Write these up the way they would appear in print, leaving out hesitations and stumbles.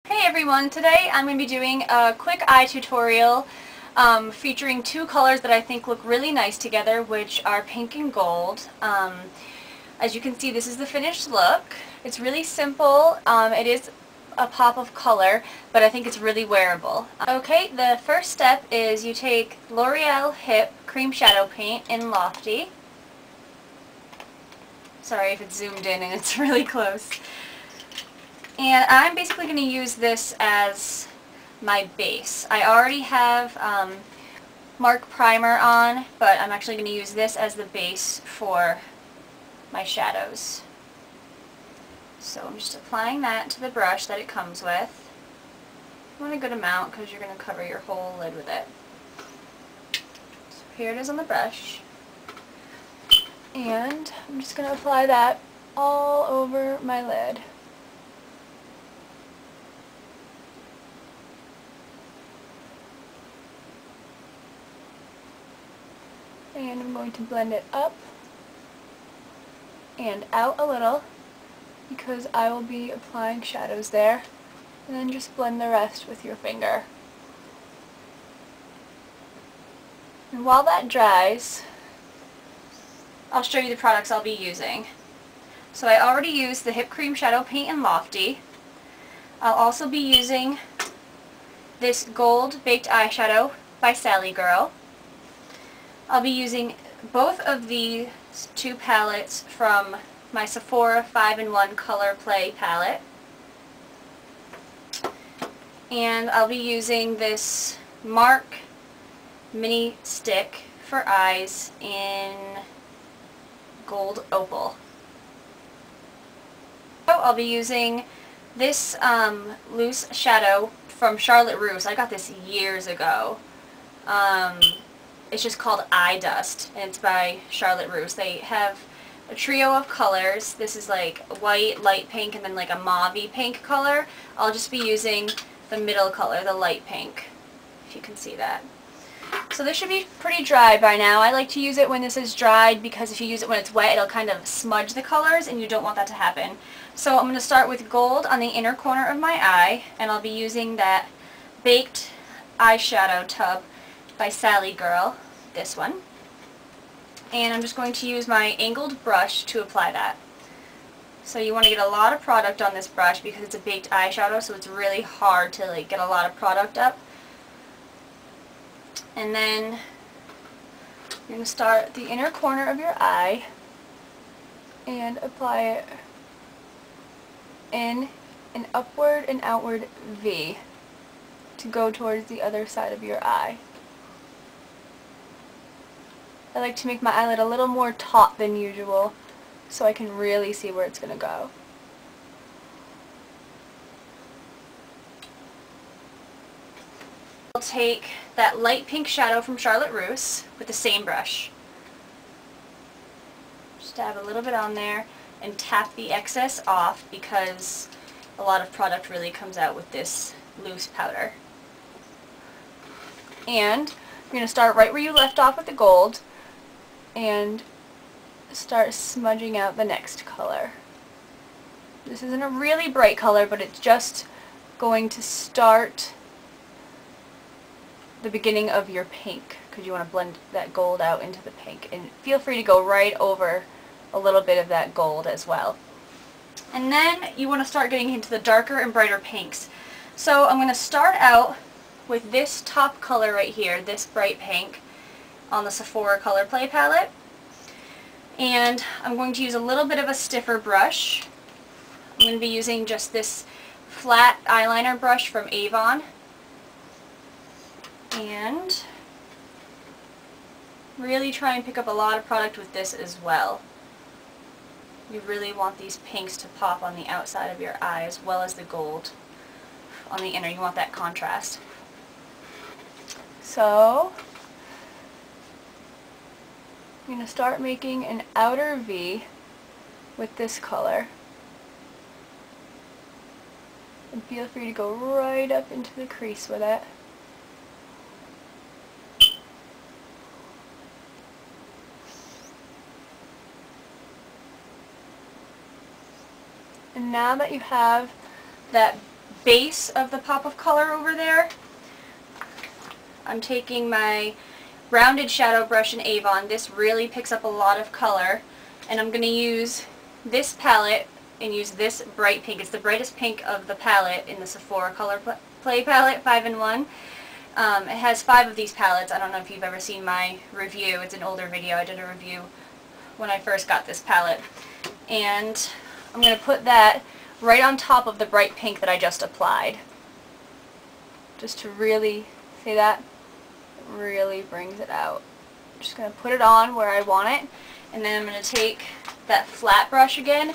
Hey everyone, today I'm going to be doing a quick eye tutorial featuring two colors that I think look really nice together, which are pink and gold. As you can see, this is the finished look. It's really simple. It is a pop of color, but I think it's really wearable. Okay, the first step is you take L'Oreal Hip Cream Shadow Paint in Lofty. Sorry if it's zoomed in and it's really close. And I'm basically going to use this as my base. I already have Mark Primer on, but I'm actually going to use this as the base for my shadows. So I'm just applying that to the brush that it comes with. You want a good amount because you're going to cover your whole lid with it. So here it is on the brush. And I'm just going to apply that all over my lid. And I'm going to blend it up and out a little because I will be applying shadows there. And then just blend the rest with your finger. And while that dries, I'll show you the products I'll be using. So I already used the Hip Cream Shadow Paint in Lofty. I'll also be using this Gold Baked Eyeshadow by Sally Girl. I'll be using both of these two palettes from my Sephora 5-in-1 Color Play palette. And I'll be using this Mark mini stick for eyes in Gold Opal. I'll be using this loose shadow from Charlotte Russe. I got this years ago. It's just called Eye Dust, and it's by Charlotte Russe. They have a trio of colors. This is like white, light pink, and then like a mauve-y pink color. I'll just be using the middle color, the light pink, if you can see that. So this should be pretty dry by now. I like to use it when this is dried because if you use it when it's wet, it'll kind of smudge the colors, and you don't want that to happen. So I'm going to start with gold on the inner corner of my eye, and I'll be using that Baked Eyeshadow Tub by Sally Girl, this one. And I'm just going to use my angled brush to apply that. So you want to get a lot of product on this brush because it's a baked eyeshadow, so it's really hard to get a lot of product up. And then you're going to start at the inner corner of your eye and apply it in an upward and outward V to go towards the other side of your eye. I like to make my eyelid a little more taut than usual so I can really see where it's going to go. I'll take that light pink shadow from Charlotte Russe with the same brush. Just dab a little bit on there and tap the excess off because a lot of product really comes out with this loose powder. And you're going to start right where you left off with the gold and start smudging out the next color. This isn't a really bright color, but it's just going to start the beginning of your pink because you want to blend that gold out into the pink. And feel free to go right over a little bit of that gold as well. And then you want to start getting into the darker and brighter pinks. So I'm going to start out with this top color right here, this bright pink, on the Sephora Color Play palette. And I'm going to use a little bit of a stiffer brush. I'm going to be using just this flat eyeliner brush from Avon. And really try and pick up a lot of product with this as well. You really want these pinks to pop on the outside of your eye as well as the gold on the inner. You want that contrast. So I'm going to start making an outer V with this color. And feel free to go right up into the crease with it. And now that you have that base of the pop of color over there, I'm taking my rounded shadow brush in Avon. This really picks up a lot of color, and I'm going to use this palette and use this bright pink. It's the brightest pink of the palette in the Sephora Color Play palette, 5-in-1. It has 5 of these palettes. I don't know if you've ever seen my review. It's an older video. I did a review when I first got this palette. And I'm going to put that right on top of the bright pink that I just applied. Just to really, see that? It really brings it out. I'm just going to put it on where I want it, and then I'm going to take that flat brush again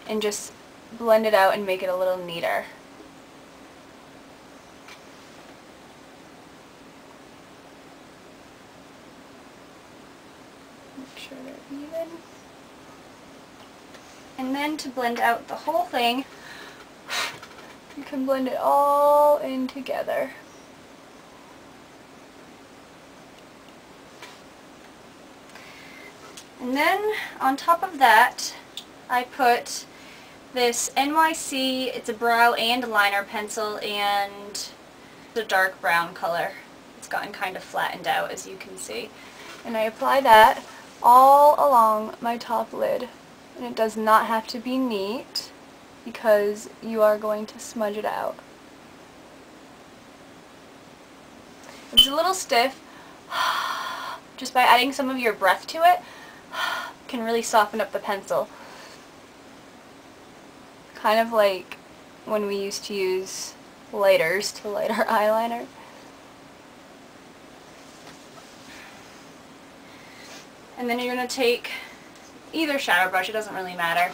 and just blend it out and make it a little neater. Make sure they're even. And then to blend out the whole thing, you can blend it all in together. And then on top of that, I put this N.Y.C, it's a brow and liner pencil, and the dark brown color. It's gotten kind of flattened out, as you can see. And I apply that all along my top lid. And it does not have to be neat, because you are going to smudge it out. If it's a little stiff, just by adding some of your breath to it, can really soften up the pencil. Kind of like when we used to use lighters to light our eyeliner. And then you're going to take either shadow brush, it doesn't really matter,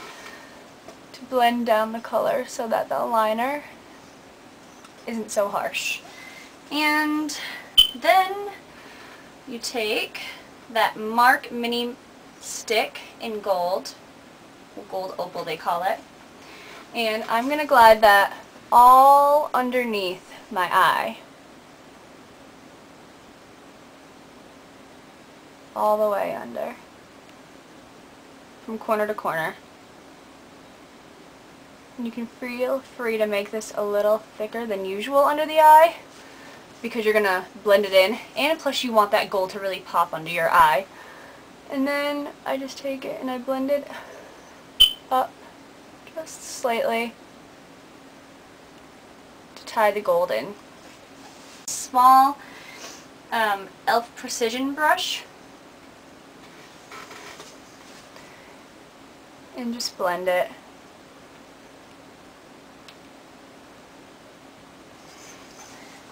to blend down the color so that the liner isn't so harsh. And then you take that Mark mini stick in gold opal they call it, and I'm going to glide that all underneath my eye. All the way under. From corner to corner. And you can feel free to make this a little thicker than usual under the eye, because you're going to blend it in, and plus you want that gold to really pop under your eye. And then I just take it and I blend it up just slightly to tie the gold in. Small e.l.f. precision brush, and just blend it.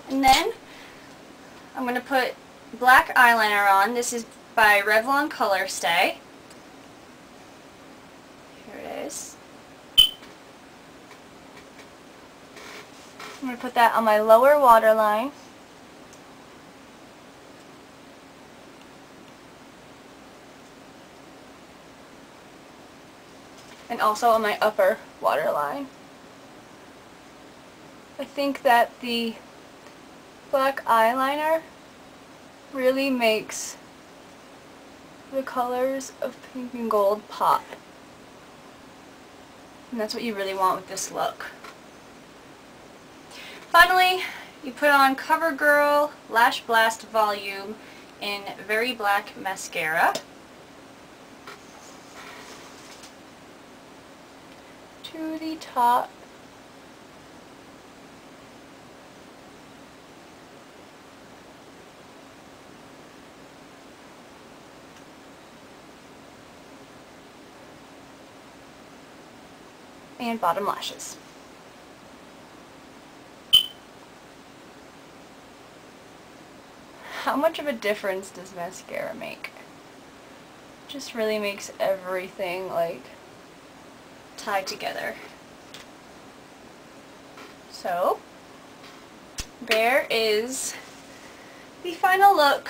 And then I'm going to put black eyeliner on. This is by Revlon Colorstay. Here it is. I'm going to put that on my lower waterline. And also on my upper waterline. I think that the black eyeliner really makes the colors of pink and gold pop. And that's what you really want with this look. Finally, you put on CoverGirl Lash Blast Volume in Very Black Mascara. To the top. And bottom lashes. How much of a difference does mascara make? It just really makes everything like tied together. So there is the final look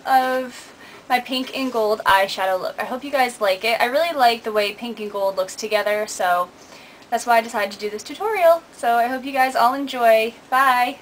of my pink and gold eyeshadow look. I hope you guys like it. I really like the way pink and gold looks together, so that's why I decided to do this tutorial. So I hope you guys all enjoy. Bye!